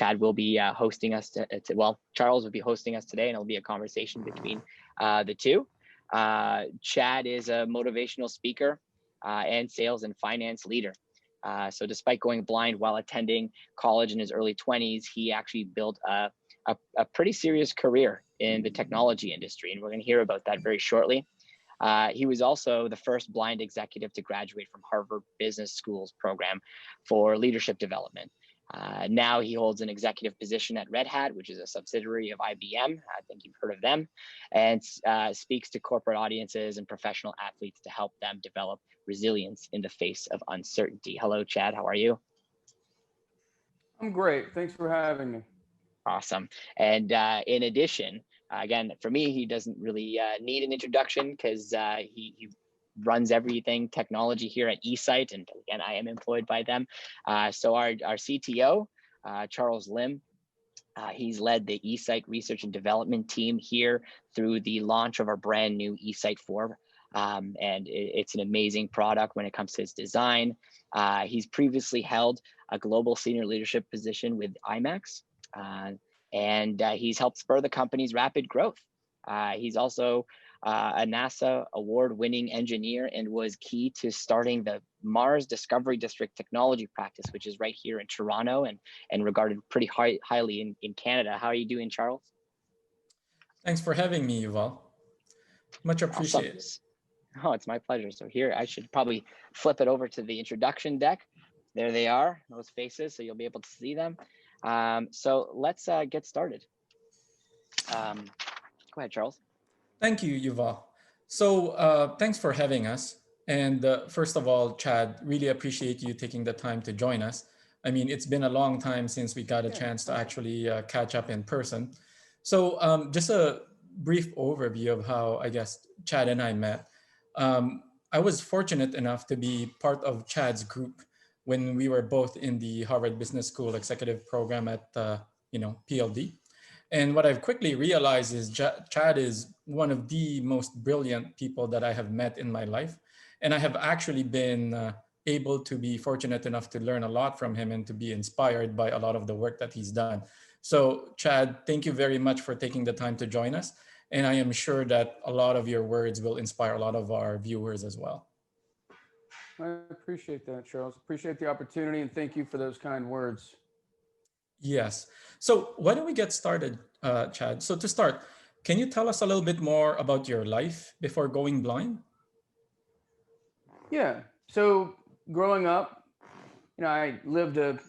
Chad will be hosting us. Well, Charles will be hosting us today, and it'll be a conversation between the two. Chad is a motivational speaker and sales and finance leader. So despite going blind while attending college in his early 20s, he actually built a pretty serious career in the technology industry, and we're going to hear about that very shortly. He was also the first blind executive to graduate from Harvard Business School's program for leadership development. Now he holds an executive position at Red Hat, which is a subsidiary of IBM. I think you've heard of them, and speaks to corporate audiences and professional athletes to help them develop resilience in the face of uncertainty. Hello, Chad. How are you? I'm great. Thanks for having me. Awesome. And in addition, again, for me, he doesn't really need an introduction because he runs everything technology here at eSight, and again, I am employed by them. So our CTO, Charles Lim, he's led the eSight research and development team here through the launch of our brand new eSight 4. And it's an amazing product when it comes to its design. He's previously held a global senior leadership position with IMAX, and he's helped spur the company's rapid growth. He's also a NASA award-winning engineer and was key to starting the Mars Discovery District technology practice, which is right here in Toronto and regarded pretty highly in Canada. How are you doing, Charles? Thanks for having me, Yuval. Much appreciated. Awesome. Oh, it's my pleasure. So here, I should probably flip it over to the introduction deck. There they are, those faces, so you'll be able to see them. So let's get started. Go ahead, Charles. Thank you, Yuval. So thanks for having us. And first of all, Chad, really appreciate you taking the time to join us. I mean, it's been a long time since we got a chance to actually catch up in person. So just a brief overview of how, I guess, Chad and I met. I was fortunate enough to be part of Chad's group when we were both in the Harvard Business School executive program at PLD. And what I've quickly realized is Chad is one of the most brilliant people that I have met in my life. And I have actually been able to be fortunate enough to learn a lot from him and to be inspired by a lot of the work that he's done. So Chad, thank you very much for taking the time to join us. And I am sure that a lot of your words will inspire a lot of our viewers as well. I appreciate that, Charles. Appreciate the opportunity, and thank you for those kind words. Yes. So why don't we get started, Chad? So to start, can you tell us a little bit more about your life before going blind? Yeah. So growing up, I lived a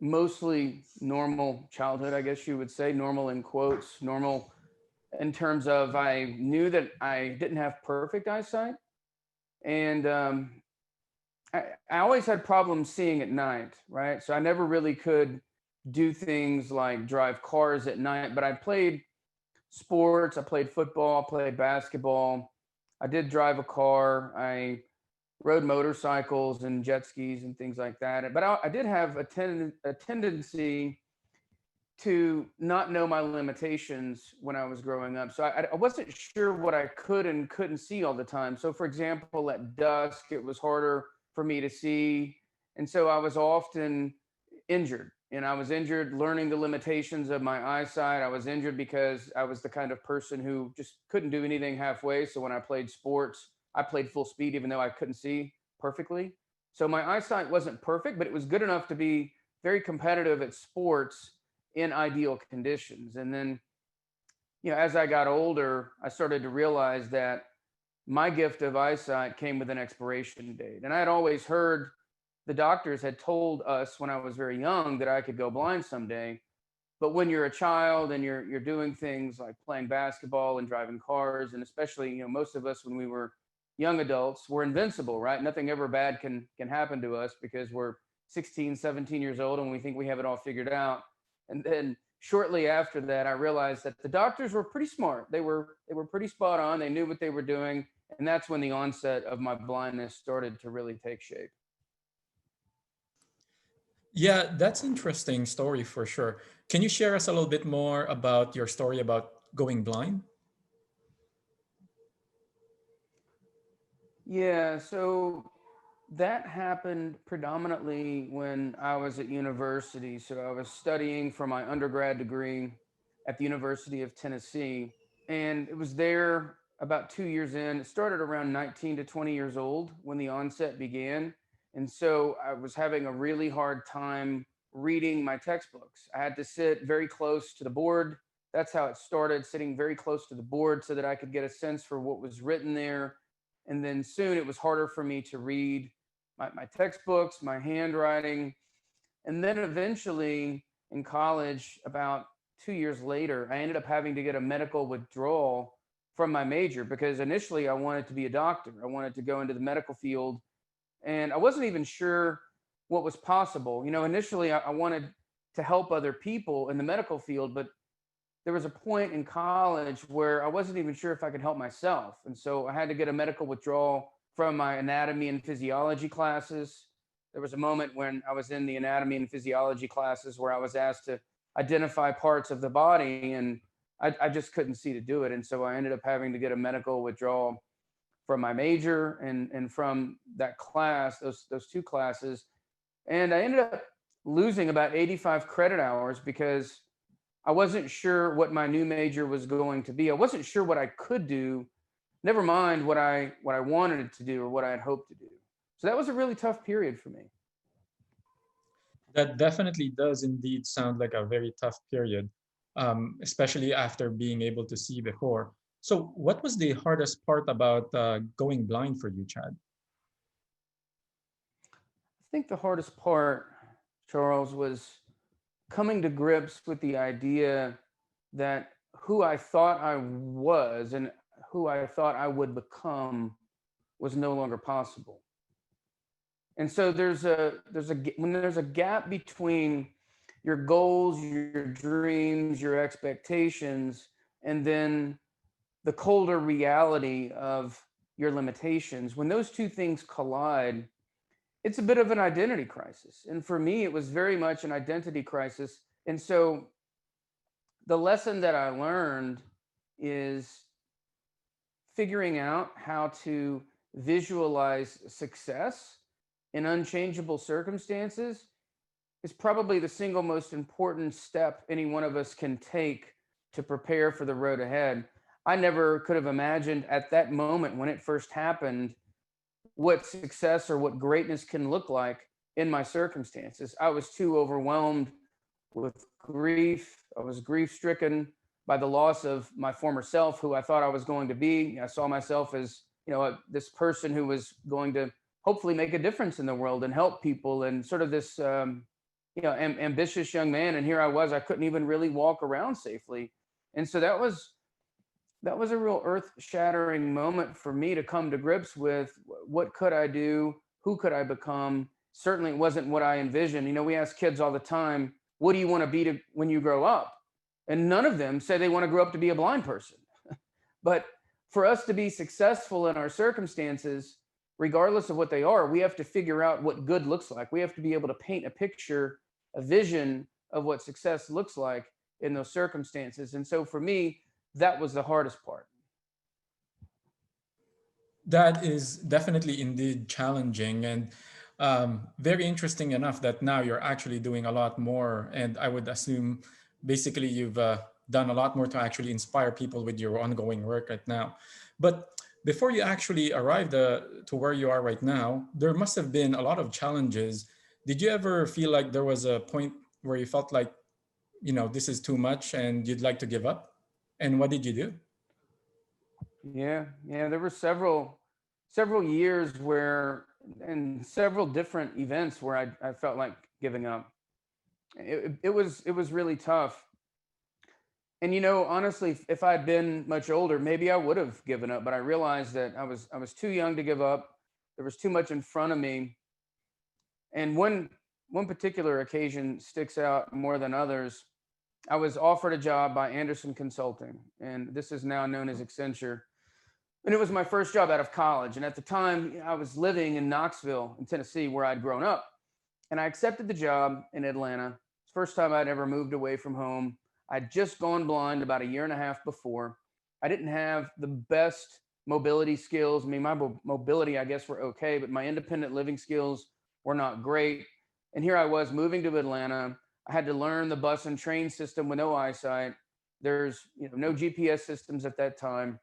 mostly normal childhood, I guess you would say, normal in quotes, normal in terms of I knew that I didn't have perfect eyesight. And I always had problems seeing at night, right? So I never really could do things like drive cars at night, but I played sports. I played football, played basketball. I did drive a car. I rode motorcycles and jet skis and things like that. But I did have a tendency to not know my limitations when I was growing up. So I wasn't sure what I could and couldn't see all the time. So for example, at dusk, it was harder for me to see. And so I was often injured. And I was injured learning the limitations of my eyesight. I was injured because I was the kind of person who just couldn't do anything halfway. So when I played sports, I played full speed, even though I couldn't see perfectly. So my eyesight wasn't perfect, but it was good enough to be very competitive at sports in ideal conditions. And then, as I got older, I started to realize that my gift of eyesight came with an expiration date. And I had always heard the doctors had told us when I was very young that I could go blind someday. But when you're a child and you're doing things like playing basketball and driving cars, and especially, most of us when we were young adults, we're invincible, right? Nothing ever bad can happen to us because we're 16, 17 years old and we think we have it all figured out. And then shortly after that, I realized that the doctors were pretty smart. They were pretty spot on. They knew what they were doing. And that's when the onset of my blindness started to really take shape. Yeah, that's an interesting story for sure. Can you share us a little bit more about your story about going blind? Yeah, so That happened predominantly when I was at university. So I was studying for my undergrad degree at the University of Tennessee. And it was there about 2 years in. It started around 19 to 20 years old when the onset began. And so I was having a really hard time reading my textbooks. I had to sit very close to the board. That's how it started, sitting very close to the board so that I could get a sense for what was written there. And then soon it was harder for me to read my textbooks, my handwriting. And then eventually in college, about 2 years later, I ended up having to get a medical withdrawal from my major because initially I wanted to be a doctor. I wanted to go into the medical field. And I wasn't even sure what was possible. Initially I wanted to help other people in the medical field, but there was a point in college where I wasn't even sure if I could help myself. And so I had to get a medical withdrawal from my anatomy and physiology classes. There was a moment when I was in the anatomy and physiology classes where I was asked to identify parts of the body, and I just couldn't see to do it. And so I ended up having to get a medical withdrawal from my major and from that class, those two classes. And I ended up losing about 85 credit hours because I wasn't sure what my new major was going to be. I wasn't sure what I could do, never mind what I wanted it to do or what I had hoped to do. So that was a really tough period for me. That definitely does indeed sound like a very tough period, especially after being able to see before. So, what was the hardest part about going blind for you, Chad? I think the hardest part, Charles, was coming to grips with the idea that who I thought I was and who I thought I would become was no longer possible. And so when there's a gap between your goals, your dreams, your expectations, and then the colder reality of your limitations, when those two things collide, it's a bit of an identity crisis. And for me, it was very much an identity crisis. And so the lesson that I learned is figuring out how to visualize success in unchangeable circumstances is probably the single most important step any one of us can take to prepare for the road ahead. I never could have imagined at that moment when it first happened what success or what greatness can look like in my circumstances. I was too overwhelmed with grief. I was grief stricken by the loss of my former self, who I thought I was going to be. I saw myself as, this person who was going to hopefully make a difference in the world and help people, and sort of this, ambitious young man. And here I was, I couldn't even really walk around safely. And so that was a real earth shattering moment for me to come to grips with what could I do? Who could I become? Certainly it wasn't what I envisioned. We ask kids all the time, what do you want to be when you grow up? And none of them say they want to grow up to be a blind person. But for us to be successful in our circumstances, regardless of what they are, we have to figure out what good looks like. We have to be able to paint a picture, a vision of what success looks like in those circumstances. And so for me, that was the hardest part. That is definitely indeed challenging, and very interesting enough that now you're actually doing a lot more. And I would assume basically you've done a lot more to actually inspire people with your ongoing work right now. But before you actually arrived to where you are right now, there must have been a lot of challenges. Did you ever feel like there was a point where you felt like, this is too much and you'd like to give up? And what did you do? Yeah. There were several years where, and several different events where I felt like giving up. It was really tough. And honestly, if I'd been much older, maybe I would have given up. But I realized that I was too young to give up. There was too much in front of me. And one particular occasion sticks out more than others. I was offered a job by Anderson Consulting, and this is now known as Accenture. And it was my first job out of college. And at the time, I was living in Knoxville, in Tennessee, where I'd grown up. And I accepted the job in Atlanta. It's the first time I'd ever moved away from home. I'd just gone blind about a year and a half before. I didn't have the best mobility skills. I mean, my mobility, I guess, were okay, but my independent living skills were not great. And here I was moving to Atlanta. I had to learn the bus and train system with no eyesight. There's no GPS systems at that time.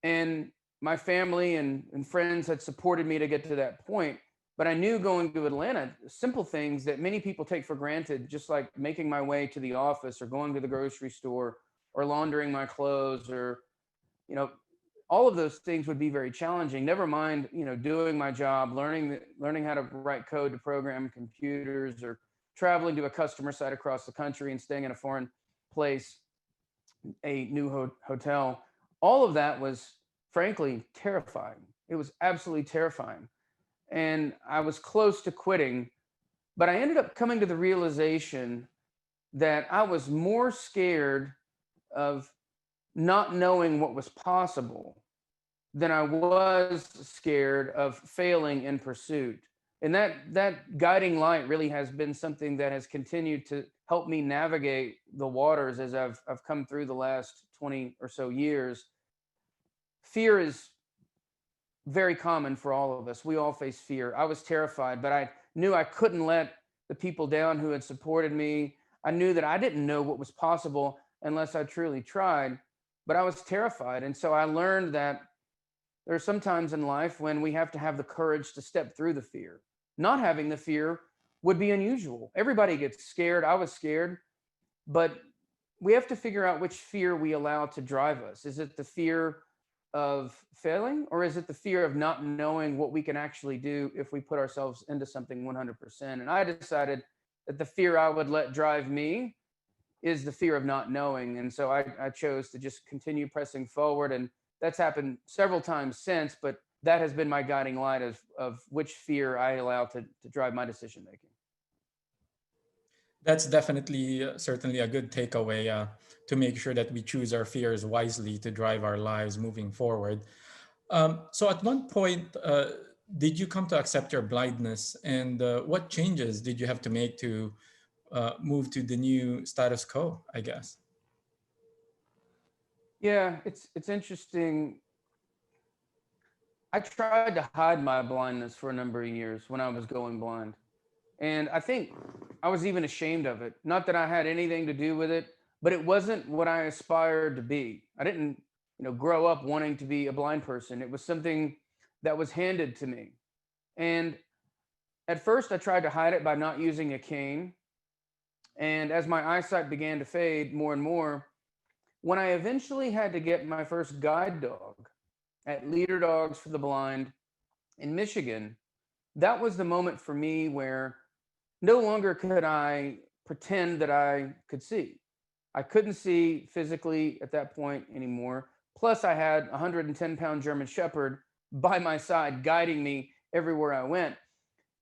And my family and friends had supported me to get to that point. But I knew going to Atlanta, simple things that many people take for granted, just like making my way to the office or going to the grocery store or laundering my clothes or, all of those things would be very challenging. Never mind, doing my job, learning how to write code to program computers or traveling to a customer site across the country and staying in a foreign place, a new hotel. All of that was frankly terrifying. It was absolutely terrifying. And I was close to quitting, but I ended up coming to the realization that I was more scared of not knowing what was possible than I was scared of failing in pursuit. And that guiding light really has been something that has continued to help me navigate the waters as I've come through the last 20 or so years. Fear is very common for all of us. We all face fear. I was terrified, but I knew I couldn't let the people down who had supported me. I knew that I didn't know what was possible unless I truly tried, but I was terrified. And so I learned that there are some times in life when we have to have the courage to step through the fear. Not having the fear would be unusual. Everybody gets scared. I was scared, but we have to figure out which fear we allow to drive us. Is it the fear of failing, or is it the fear of not knowing what we can actually do if we put ourselves into something 100%? And I decided that the fear I would let drive me is the fear of not knowing. And so I chose to just continue pressing forward. And that's happened several times since, but that has been my guiding light of which fear I allow to drive my decision making. That's definitely certainly a good takeaway to make sure that we choose our fears wisely to drive our lives moving forward. So at one point, did you come to accept your blindness, and what changes did you have to make to move to the new status quo, I guess? Yeah, it's interesting. I tried to hide my blindness for a number of years when I was going blind. And I think I was even ashamed of it. Not that I had anything to do with it, but it wasn't what I aspired to be. I didn't, grow up wanting to be a blind person. It was something that was handed to me. And at first I tried to hide it by not using a cane. And as my eyesight began to fade more and more, when I eventually had to get my first guide dog at Leader Dogs for the Blind in Michigan, that was the moment for me where no longer could I pretend that I could see. I couldn't see physically at that point anymore. Plus, I had a 110-pound German Shepherd by my side, guiding me everywhere I went.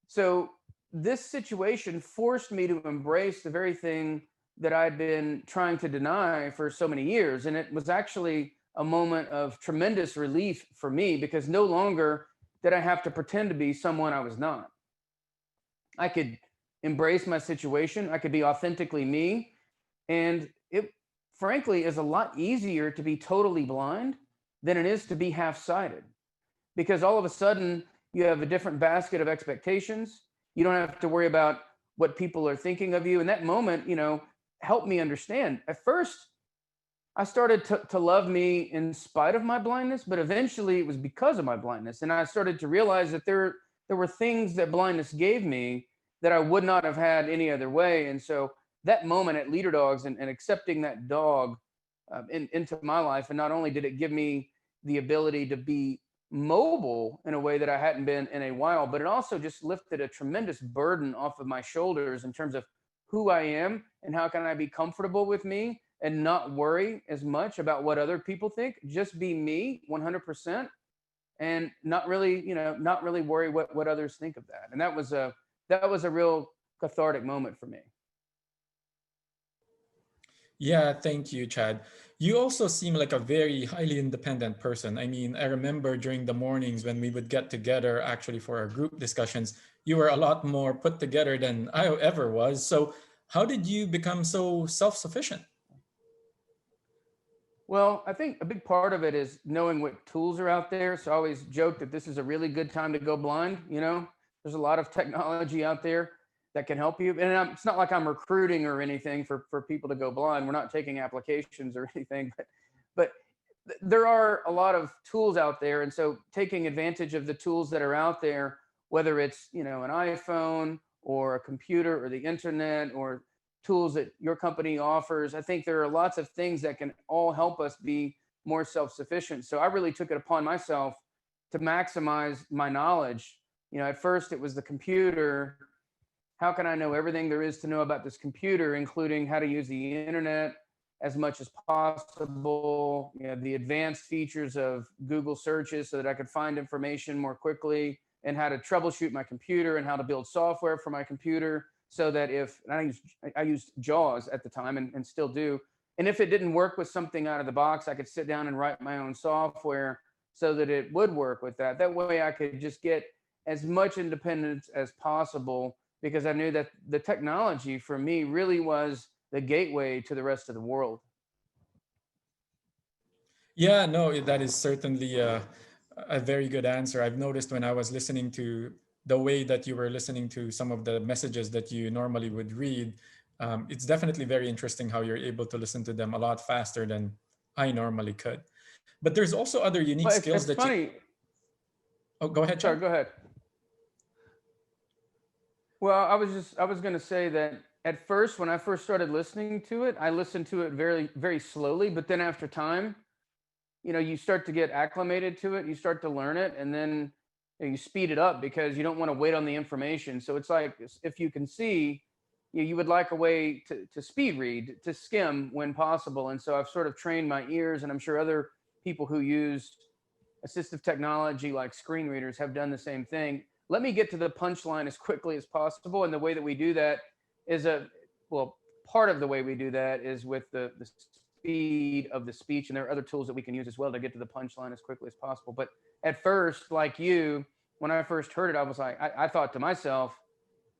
So this situation forced me to embrace the very thing that I'd been trying to deny for so many years. And it was actually a moment of tremendous relief for me, because no longer did I have to pretend to be someone I was not. I could embrace my situation. I could be authentically me. And it frankly is a lot easier to be totally blind than it is to be half-sighted, because all of a sudden you have a different basket of expectations. You don't have to worry about what people are thinking of you. And that moment, helped me understand. At first, I started to love me in spite of my blindness, but eventually it was because of my blindness. And I started to realize that there were things that blindness gave me that I would not have had any other way. And so that moment at Leader Dogs and accepting that dog into my life, and not only did it give me the ability to be mobile in a way that I hadn't been in a while, but it also just lifted a tremendous burden off of my shoulders in terms of who I am and how can I be comfortable with me and not worry as much about what other people think. Just be me 100% and not really worry what others think of that. And that was a real cathartic moment for me. Yeah, thank you, Chad. You also seem like a very highly independent person. I mean, I remember during the mornings when we would get together actually for our group discussions, you were a lot more put together than I ever was. So how did you become so self-sufficient? Well, I think a big part of it is knowing what tools are out there. So I always joke that this is a really good time to go blind. You know, there's a lot of technology out there that can help you. And it's not like I'm recruiting or anything for people to go blind. We're not taking applications or anything, but there are a lot of tools out there. And so taking advantage of the tools that are out there, whether it's, you know, an iPhone or a computer or the internet or tools that your company offers. I think there are lots of things that can all help us be more self-sufficient. So I really took it upon myself to maximize my knowledge. You know, at first it was the computer. How can I know everything there is to know about this computer, including how to use the internet as much as possible, you know, the advanced features of Google searches so that I could find information more quickly, and how to troubleshoot my computer and how to build software for my computer so that if I used JAWS at the time and still do, and if it didn't work with something out of the box, I could sit down and write my own software so that it would work with that. That way I could just get as much independence as possible, because I knew that the technology for me really was the gateway to the rest of the world. Yeah, no, that is certainly a very good answer. I've noticed when I was listening to the way that you were listening to some of the messages that you normally would read, it's definitely very interesting how you're able to listen to them a lot faster than I normally could. But there's also other unique Well, skills it's that you. funny. Oh, go ahead, Sorry, Chad. go ahead. Well, I was going to say that at first, when I first started listening to it, I listened to it very, very slowly. But then after time, you know, you start to get acclimated to it, you start to learn it, and then you speed it up because you don't want to wait on the information. So it's like, if you can see, you would like a way to speed read, to skim when possible. And so I've sort of trained my ears, and I'm sure other people who use assistive technology like screen readers have done the same thing. Let me get to the punchline as quickly as possible. And the way that we do that is well, part of the way we do that is with the speed of the speech. And there are other tools that we can use as well to get to the punchline as quickly as possible. But at first, like you, when I first heard it, I was like, I thought to myself,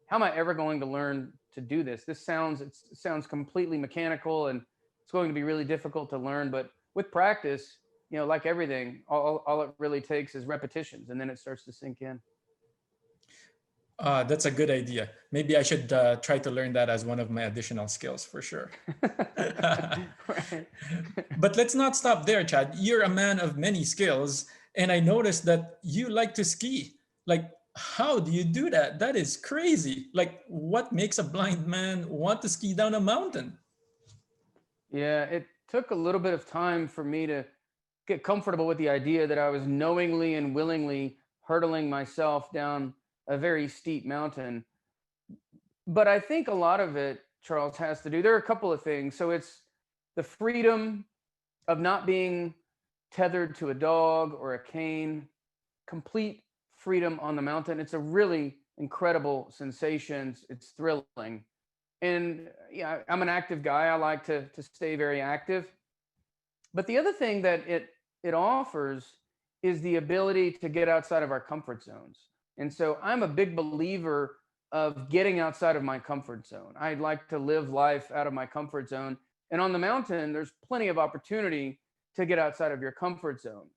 how am I ever going to learn to do this? It sounds completely mechanical, and it's going to be really difficult to learn. But with practice, you know, like everything, all it really takes is repetitions, and then it starts to sink in. That's a good idea. Maybe I should try to learn that as one of my additional skills for sure. Right. But let's not stop there, Chad. You're a man of many skills, and I noticed that you like to ski. Like, how do you do that? That is crazy. Like, what makes a blind man want to ski down a mountain? Yeah, it took a little bit of time for me to get comfortable with the idea that I was knowingly and willingly hurtling myself down a very steep mountain. But I think a lot of it, Charles, has to do, there are a couple of things. So it's the freedom of not being tethered to a dog or a cane, complete freedom on the mountain. It's a really incredible sensation. It's thrilling. And yeah, I'm an active guy. I like to stay very active. But the other thing that it offers is the ability to get outside of our comfort zones. And so I'm a big believer of getting outside of my comfort zone. I'd like to live life out of my comfort zone. And on the mountain, there's plenty of opportunity to get outside of your comfort zone.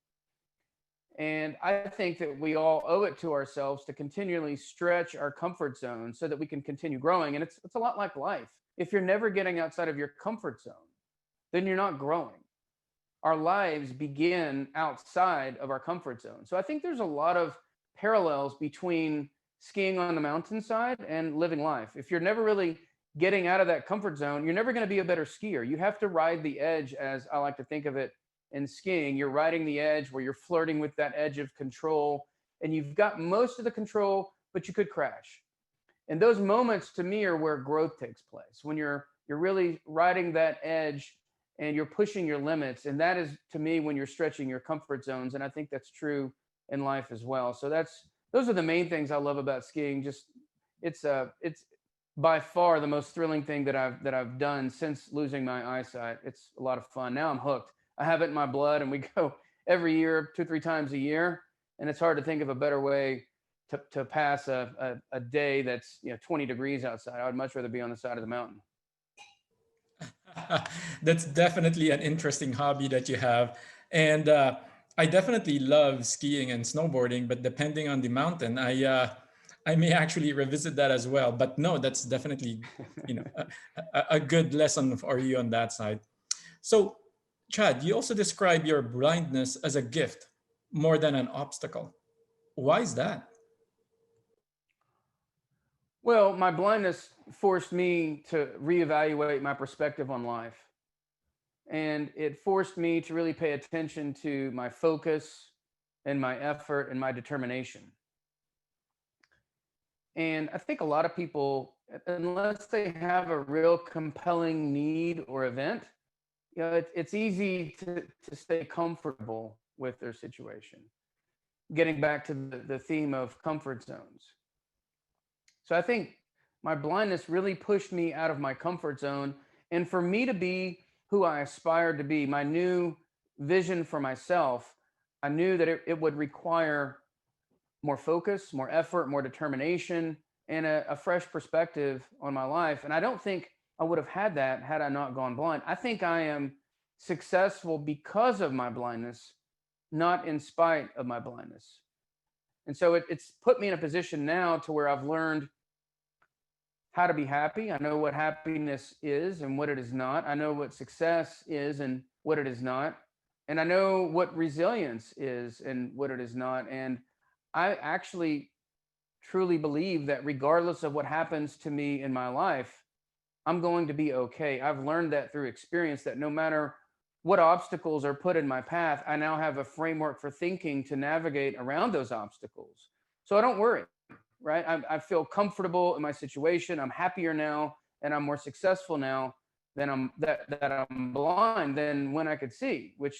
And I think that we all owe it to ourselves to continually stretch our comfort zone so that we can continue growing. And it's a lot like life. If you're never getting outside of your comfort zone, then you're not growing. Our lives begin outside of our comfort zone. So I think there's a lot of parallels between skiing on the mountainside and living life. If you're never really getting out of that comfort zone, you're never going to be a better skier. You have to ride the edge, as I like to think of it in skiing. You're riding the edge where you're flirting with that edge of control, and you've got most of the control, but you could crash. And those moments to me are where growth takes place, when you're really riding that edge and you're pushing your limits. And that is, to me, when you're stretching your comfort zones. And I think that's true in life as well. So those are the main things I love about skiing. Just it's by far the most thrilling thing that I've done since losing my eyesight. It's a lot of fun. Now I'm hooked. I have it in my blood, and we go every year, 2-3 times a year. And it's hard to think of a better way to pass a day that's 20 degrees outside. I would much rather be on the side of the mountain. That's definitely an interesting hobby that you have. And I definitely love skiing and snowboarding, but depending on the mountain, I may actually revisit that as well. But no, that's definitely, a good lesson for you on that side. So, Chad, you also describe your blindness as a gift more than an obstacle. Why is that? Well, my blindness forced me to reevaluate my perspective on life. And it forced me to really pay attention to my focus and my effort and my determination. And I think a lot of people, unless they have a real compelling need or event, it's easy to stay comfortable with their situation. Getting back to the theme of comfort zones. So I think my blindness really pushed me out of my comfort zone. And for me to be who I aspired to be, my new vision for myself, I knew that it would require more focus, more effort, more determination, and a fresh perspective on my life. And I don't think I would have had that had I not gone blind. I think I am successful because of my blindness, not in spite of my blindness. And so it's put me in a position now to where I've learned how to be happy. I know what happiness is and what it is not. I know what success is and what it is not. And I know what resilience is and what it is not. And I actually truly believe that regardless of what happens to me in my life, I'm going to be okay. I've learned that through experience that no matter what obstacles are put in my path, I now have a framework for thinking to navigate around those obstacles. So I don't worry, right? I feel comfortable in my situation. I'm happier now and I'm more successful now than that I'm blind than when I could see, which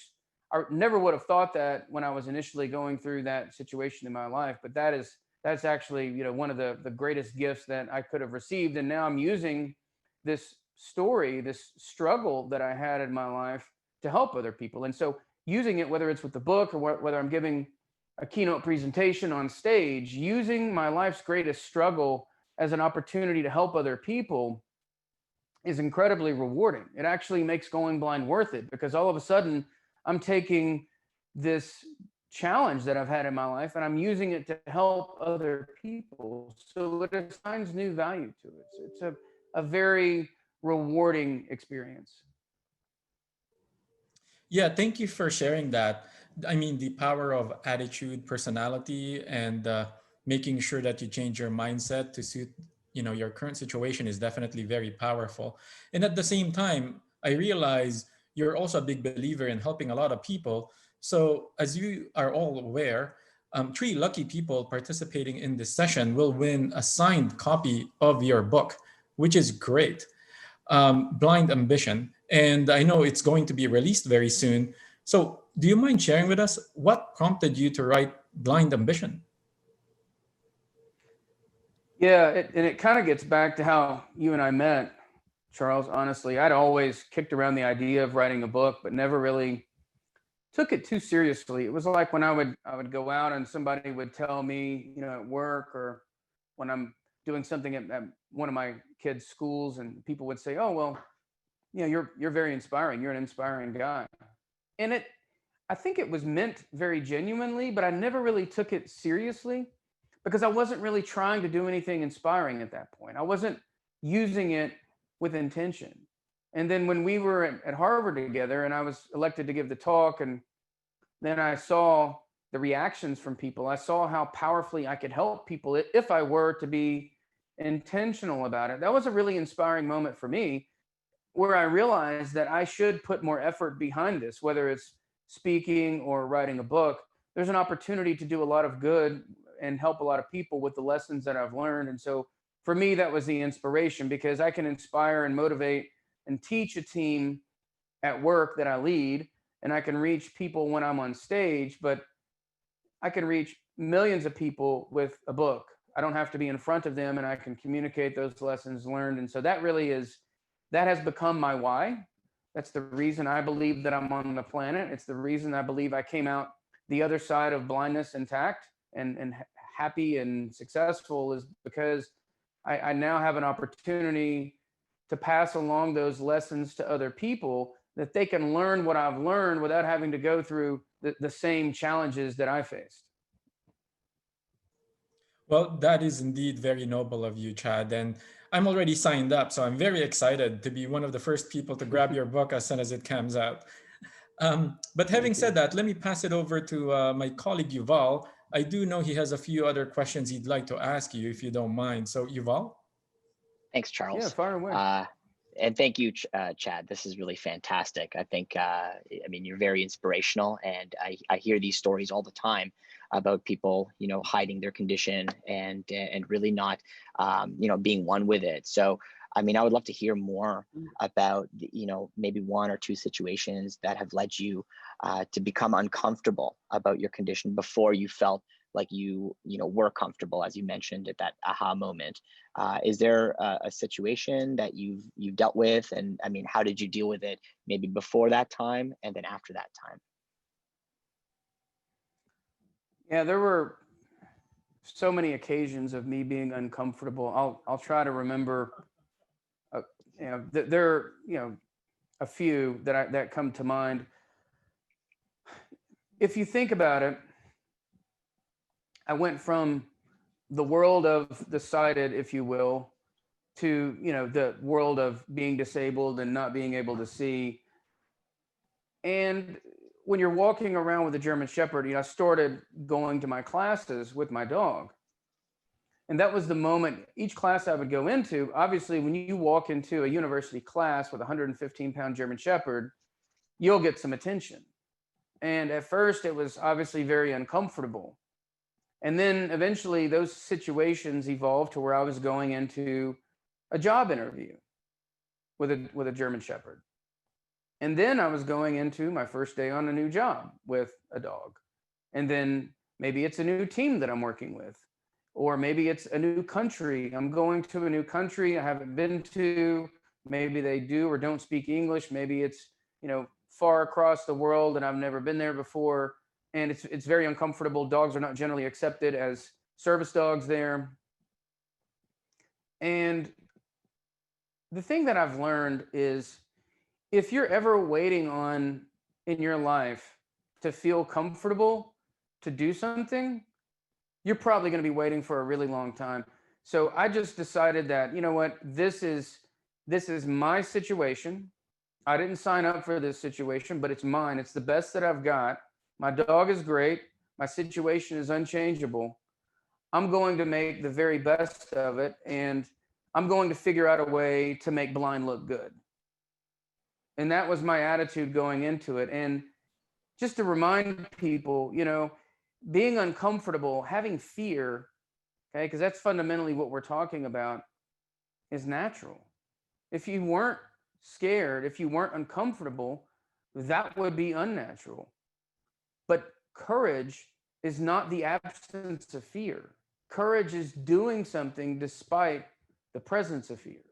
I never would have thought that when I was initially going through that situation in my life. But that's actually, one of the greatest gifts that I could have received. And now I'm using this story, this struggle that I had in my life to help other people. And so using it, whether it's with the book or whether I'm giving a keynote presentation on stage, using my life's greatest struggle as an opportunity to help other people is incredibly rewarding. It actually makes going blind worth it because all of a sudden I'm taking this challenge that I've had in my life and I'm using it to help other people. So it assigns new value to it. So it's a very rewarding experience. Yeah, thank you for sharing that. I mean, the power of attitude, personality, and making sure that you change your mindset to suit, your current situation is definitely very powerful. And at the same time, I realize you're also a big believer in helping a lot of people. So, as you are all aware, three lucky people participating in this session will win a signed copy of your book, which is great. Blind Ambition. And I know it's going to be released very soon. So, do you mind sharing with us what prompted you to write Blind Ambition? Yeah, and it kind of gets back to how you and I met, Charles. Honestly, I'd always kicked around the idea of writing a book, but never really took it too seriously. It was like when I would go out and somebody would tell me, at work or when I'm doing something at one of my kids' schools, and people would say, "Oh, well, you're very inspiring. You're an inspiring guy." And I think it was meant very genuinely, but I never really took it seriously because I wasn't really trying to do anything inspiring at that point. I wasn't using it with intention. And then when we were at Harvard together and I was elected to give the talk, and then I saw the reactions from people, I saw how powerfully I could help people if I were to be intentional about it. That was a really inspiring moment for me where I realized that I should put more effort behind this, whether it's speaking or writing a book. There's an opportunity to do a lot of good and help a lot of people with the lessons that I've learned. And so for me, that was the inspiration because I can inspire and motivate and teach a team at work that I lead, and I can reach people when I'm on stage, but I can reach millions of people with a book. I don't have to be in front of them, and I can communicate those lessons learned. And so that has become my why. That's the reason I believe that I'm on the planet. It's the reason I believe I came out the other side of blindness intact and happy and successful, is because I now have an opportunity to pass along those lessons to other people, that they can learn what I've learned without having to go through the same challenges that I faced. Well, that is indeed very noble of you, Chad. And I'm already signed up, so I'm very excited to be one of the first people to grab your book as soon as it comes out. But having said that, let me pass it over to my colleague Yuval. I do know he has a few other questions he'd like to ask you, if you don't mind. So, Yuval? Thanks, Yeah, Charles. fire away. And thank you, Chad. This is really fantastic. I think, I mean, you're very inspirational, and I hear these stories all the time about people, you know, hiding their condition and really not, you know, being one with it. So, I mean, I would love to hear more about, you know, maybe one or two situations that have led you to become uncomfortable about your condition before you felt like you know, were comfortable, as you mentioned at that aha moment. Is there a situation that you've dealt with, and I mean, how did you deal with it maybe before that time and then after that time? Yeah, there were so many occasions of me being uncomfortable. I'll try to remember. You know, there are, you know, a few that come to mind. If you think about it, I went from the world of the sighted, if you will, to, you know, the world of being disabled and not being able to see. And when you're walking around with a German Shepherd, you know, I started going to my classes with my dog. And that was the moment, each class I would go into, obviously, when you walk into a university class with a 115-pound German Shepherd, you'll get some attention. And at first, it was obviously very uncomfortable. And then eventually, those situations evolved to where I was going into a job interview with a German Shepherd. And then I was going into my first day on a new job with a dog. And then maybe it's a new team that I'm working with, or maybe it's a new country. I'm going to a new country I haven't been to. Maybe they do or don't speak English. Maybe it's, you know, far across the world and I've never been there before. And it's very uncomfortable. Dogs are not generally accepted as service dogs there. And the thing that I've learned is, if you're ever waiting on in your life to feel comfortable to do something, you're probably going to be waiting for a really long time. So I just decided that, you know what, this is my situation. I didn't sign up for this situation, but it's mine. It's the best that I've got. My dog is great. My situation is unchangeable. I'm going to make the very best of it, and I'm going to figure out a way to make blind look good. And that was my attitude going into it. And just to remind people, you know, being uncomfortable, having fear, okay, because that's fundamentally what we're talking about, is natural. If you weren't scared, if you weren't uncomfortable, that would be unnatural. But courage is not the absence of fear. Courage is doing something despite the presence of fear.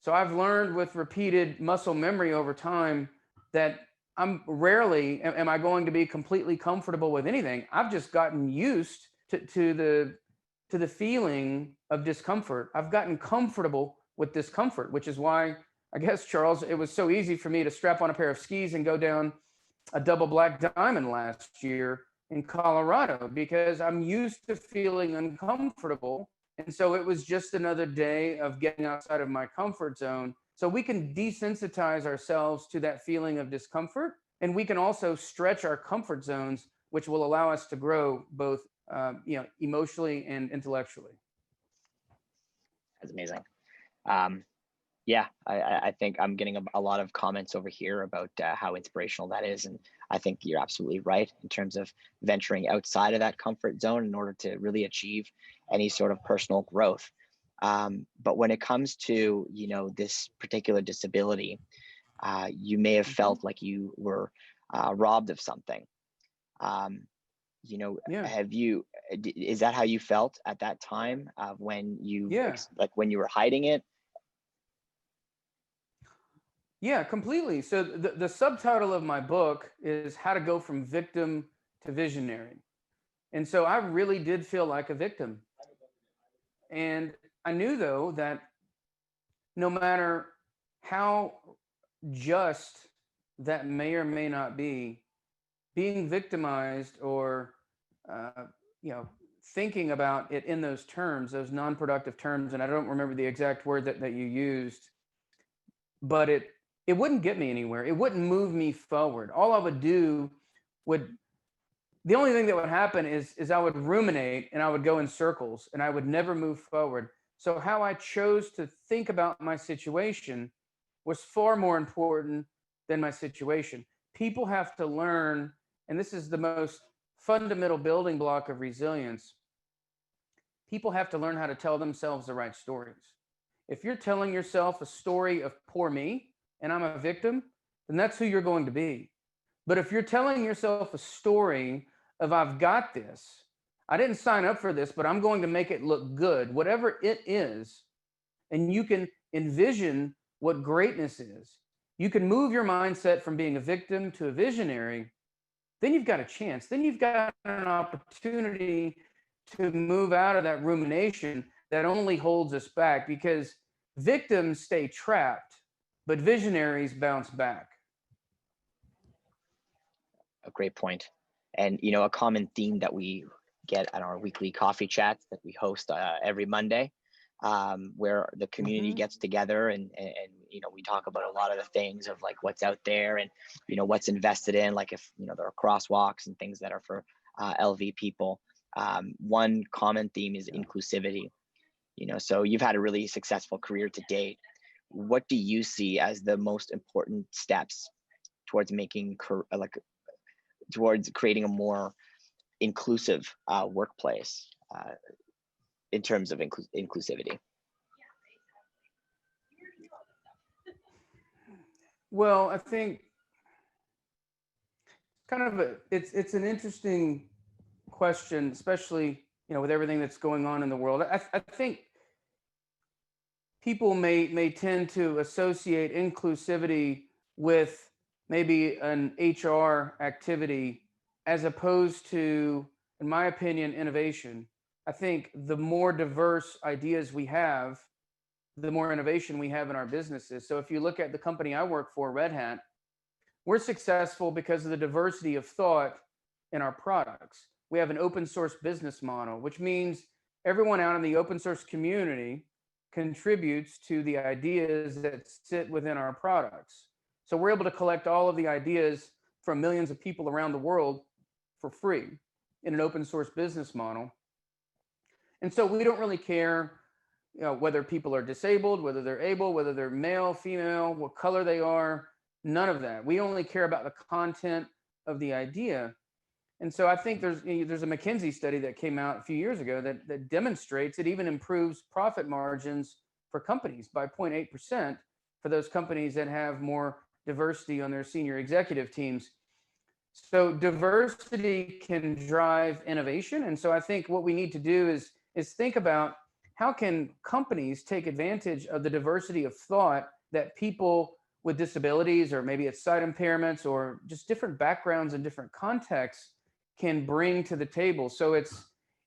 So I've learned with repeated muscle memory over time that I'm rarely am I going to be completely comfortable with anything. I've just gotten used to the feeling of discomfort. I've gotten comfortable with discomfort, which is why, I guess, Charles, it was so easy for me to strap on a pair of skis and go down a double black diamond last year in Colorado, because I'm used to feeling uncomfortable. And so it was just another day of getting outside of my comfort zone. So we can desensitize ourselves to that feeling of discomfort, and we can also stretch our comfort zones, which will allow us to grow both, you know, emotionally and intellectually. That's amazing. Yeah, I think I'm getting a lot of comments over here about how inspirational that is. And I think you're absolutely right in terms of venturing outside of that comfort zone in order to really achieve any sort of personal growth. But when it comes to, you know, this particular disability, you may have felt like you were robbed of something. You know, Yeah. is that how you felt at that time when you, Yeah. like when you were hiding it? Yeah, completely. So the subtitle of my book is How to Go from Victim to Visionary. And so I really did feel like a victim. And I knew, though, that no matter how just that may or may not be, being victimized or you know, thinking about it in those terms, those non-productive terms, and I don't remember the exact word that you used, but it wouldn't get me anywhere. It wouldn't move me forward. All I would do would, the only thing that would happen is I would ruminate and I would go in circles and I would never move forward. So how I chose to think about my situation was far more important than my situation. People have to learn, and this is the most fundamental building block of resilience. People have to learn how to tell themselves the right stories. If you're telling yourself a story of poor me and I'm a victim, then that's who you're going to be. But if you're telling yourself a story of I've got this, I didn't sign up for this, but I'm going to make it look good, whatever it is, and you can envision what greatness is. You can move your mindset from being a victim to a visionary, then you've got a chance. Then you've got an opportunity to move out of that rumination that only holds us back, because victims stay trapped, but visionaries bounce back. A great point. And, you know, a common theme that we get at our weekly coffee chats that we host every Monday, where the community gets together and you know, we talk about a lot of the things of like what's out there and, you know, what's invested in, like if, you know, there are crosswalks and things that are for LV people. One common theme is inclusivity. You know, so you've had a really successful career to date. What do you see as the most important steps towards making towards creating a more inclusive workplace in terms of inclusivity? Well, I think kind of it's an interesting question, especially, you know, with everything that's going on in the world. I think people may tend to associate inclusivity with maybe an HR activity as opposed to, in my opinion, innovation. I think the more diverse ideas we have, the more innovation we have in our businesses. So if you look at the company I work for, Red Hat, we're successful because of the diversity of thought in our products. We have an open source business model, which means everyone out in the open source community contributes to the ideas that sit within our products. So we're able to collect all of the ideas from millions of people around the world for free in an open source business model. And so we don't really care, you know, whether people are disabled, whether they're able, whether they're male, female, what color they are, none of that. We only care about the content of the idea. And so I think there's a McKinsey study that came out a few years ago that demonstrates it even improves profit margins for companies by 0.8% for those companies that have more diversity on their senior executive teams. So diversity can drive innovation. And so I think what we need to do is think about how can companies take advantage of the diversity of thought that people with disabilities, or maybe it's sight impairments, or just different backgrounds and different contexts can bring to the table. So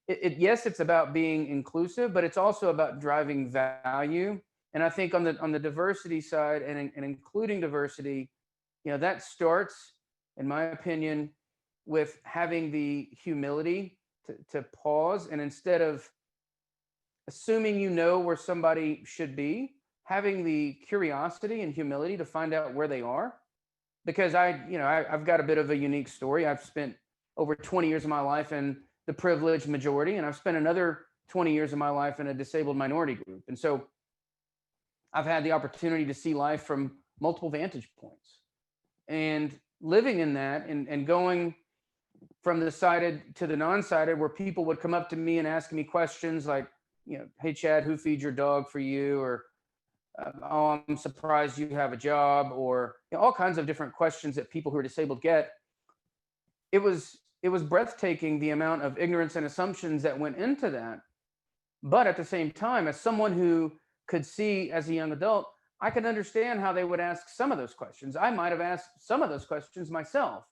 yes, it's about being inclusive, but it's also about driving value. And I think on the diversity side and including diversity, you know, that starts, in my opinion, with having the humility to pause, and instead of assuming you know where somebody should be, having the curiosity and humility to find out where they are. Because I've got a bit of a unique story. I've spent over 20 years of my life in the privileged majority, and I've spent another 20 years of my life in a disabled minority group. And so I've had the opportunity to see life from multiple vantage points, and living in that and going from the sided to the non-sided, where people would come up to me and ask me questions like, you know, hey, Chad, who feeds your dog for you? Or, oh, I'm surprised you have a job, or, you know, all kinds of different questions that people who are disabled get. It was breathtaking, the amount of ignorance and assumptions that went into that. But at the same time, as someone who could see as a young adult, I could understand how they would ask some of those questions. I might have asked some of those questions myself.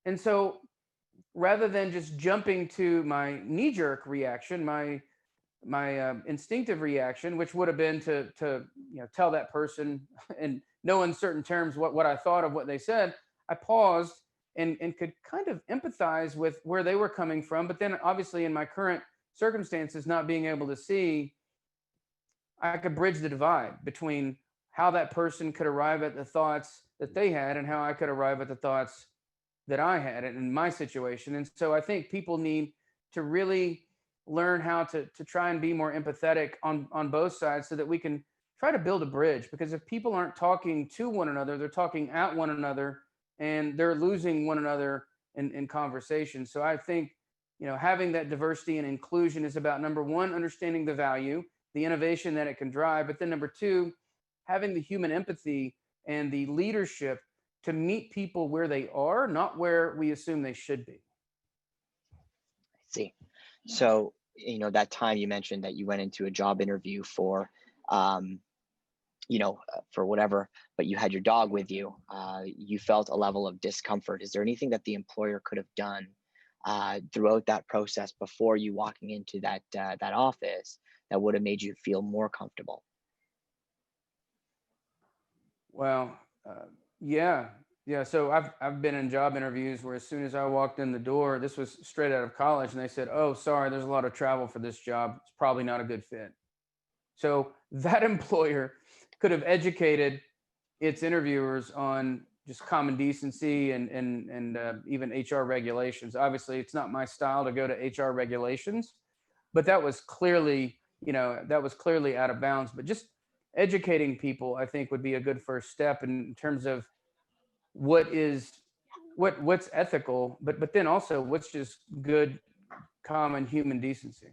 And so rather than just jumping to my knee-jerk reaction, my instinctive reaction, which would have been to tell that person in no uncertain terms what I thought of what they said. I paused and could kind of empathize with where they were coming from. But then obviously in my current circumstances, not being able to see, I could bridge the divide between how that person could arrive at the thoughts that they had and how I could arrive at the thoughts that I had in my situation. And so I think people need to really learn how to try and be more empathetic on both sides so that we can try to build a bridge. Because if people aren't talking to one another, they're talking at one another and they're losing one another in conversation. So I think, having that diversity and inclusion is about, number one, understanding the value, the innovation that it can drive, but then number two, having the human empathy and the leadership to meet people where they are, not where we assume they should be. I see. So, that time you mentioned that you went into a job interview for, for whatever, but you had your dog with you, you felt a level of discomfort. Is there anything that the employer could have done throughout that process before you walking into that office that would have made you feel more comfortable? Well, yeah. So I've been in job interviews where as soon as I walked in the door, this was straight out of college, and they said, "Oh, sorry, there's a lot of travel for this job. It's probably not a good fit." So that employer could have educated its interviewers on just common decency and even HR regulations. Obviously, it's not my style to go to HR regulations, but that was clearly out of bounds. But just educating people, I think, would be a good first step in terms of what's ethical, but then also what's just good common human decency.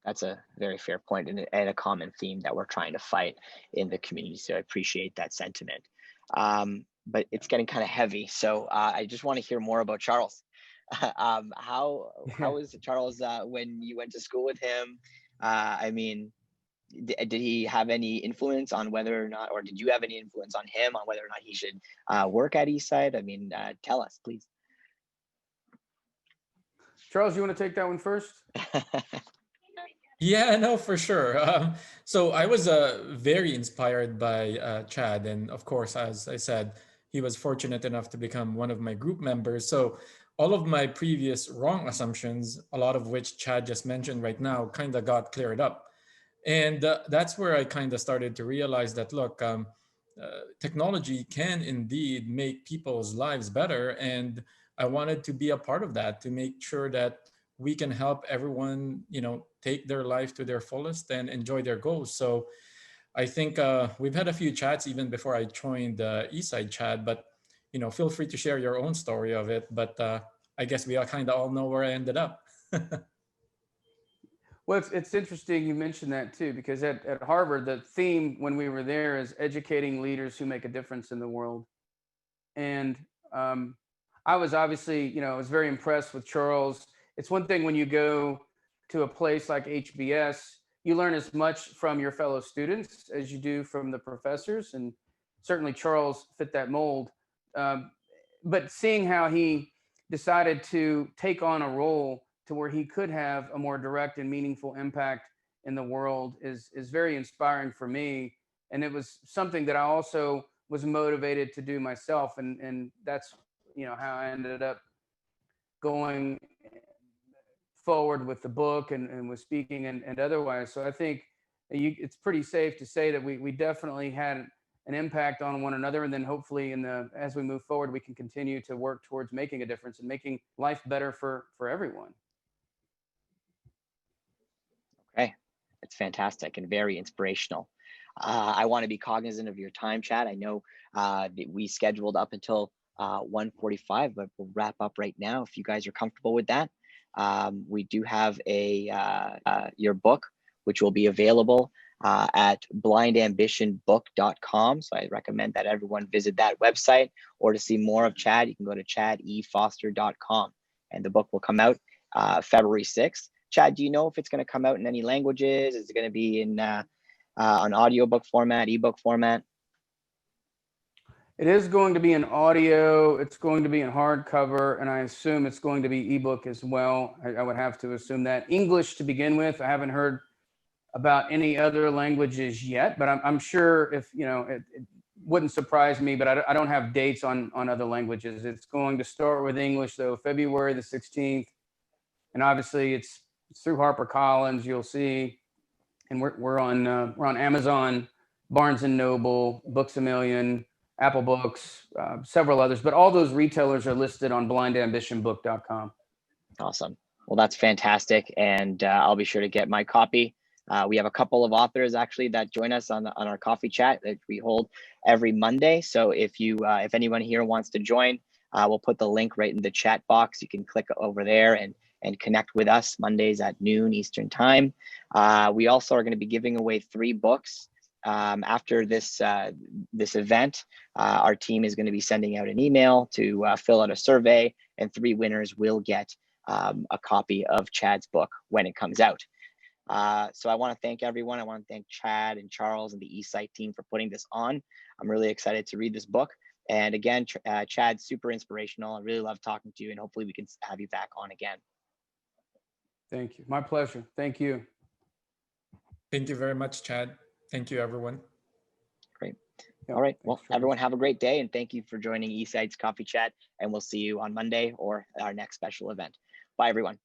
That's a very fair point and a common theme that we're trying to fight in the community. So I appreciate that sentiment. But it's getting kind of heavy. So I just want to hear more about Charles. How was Charles when you went to school with him? I mean, did he have any influence on whether or not, or did you have any influence on him on whether or not he should work at eSight? I mean, tell us, please. Charles, you want to take that one first? Yeah, no, for sure. So I was very inspired by Chad. And of course, as I said, he was fortunate enough to become one of my group members. So all of my previous wrong assumptions, a lot of which Chad just mentioned right now, kind of got cleared up. And that's where I kind of started to realize that, look, technology can indeed make people's lives better. And I wanted to be a part of that, to make sure that we can help everyone, take their life to their fullest and enjoy their goals. So I think we've had a few chats even before I joined eSight, Chad, but, feel free to share your own story of it. But I guess we all kind of all know where I ended up. Well, it's interesting you mentioned that too, because at Harvard, the theme when we were there is educating leaders who make a difference in the world. And I was obviously, I was very impressed with Charles. It's one thing when you go to a place like HBS, you learn as much from your fellow students as you do from the professors. And certainly Charles fit that mold. But seeing how he decided to take on a role to where he could have a more direct and meaningful impact in the world is very inspiring for me. And it was something that I also was motivated to do myself. And that's, how I ended up going forward with the book and with speaking and otherwise. So I think it's pretty safe to say that we definitely had an impact on one another. And then hopefully as we move forward, we can continue to work towards making a difference and making life better for everyone. Okay, that's fantastic and very inspirational. I want to be cognizant of your time, Chad. I know that we scheduled up until 1:45, but we'll wrap up right now if you guys are comfortable with that. We do have your book, which will be available at blindambitionbook.com. So I recommend that everyone visit that website, or to see more of Chad, you can go to chadefoster.com, and the book will come out February 6th. Chad, do you know if it's going to come out in any languages? Is it going to be in an audiobook format, ebook format? It is going to be in audio. It's going to be in hardcover, and I assume it's going to be ebook as well. I would have to assume that. English to begin with. I haven't heard about any other languages yet, but I'm sure if, you know, it wouldn't surprise me, but I don't have dates on other languages. It's going to start with English, though, February the 16th. And obviously it's through HarperCollins, you'll see. And we're on Amazon, Barnes and Noble, Books A Million, Apple Books, several others, but all those retailers are listed on blindambitionbook.com. Awesome. Well, that's fantastic. And I'll be sure to get my copy. We have a couple of authors actually that join us on our coffee chat that we hold every Monday. So if anyone here wants to join, we'll put the link right in the chat box. You can click over there and connect with us Mondays at noon Eastern time. We also are going to be giving away 3 books. After this event, our team is going to be sending out an email to fill out a survey, and 3 winners will get a copy of Chad's book when it comes out. So I want to thank everyone. I want to thank Chad and Charles and the eSight team for putting this on. I'm really excited to read this book. And again, Chad, super inspirational. I really love talking to you, and hopefully we can have you back on again. Thank you. My pleasure. Thank you. Thank you very much, Chad. Thank you, everyone. Great. Yep. All right. Thanks, Well, Charles. everyone have a great day, and thank you for joining eSight's Coffee Chat, and we'll see you on Monday or our next special event. Bye, everyone.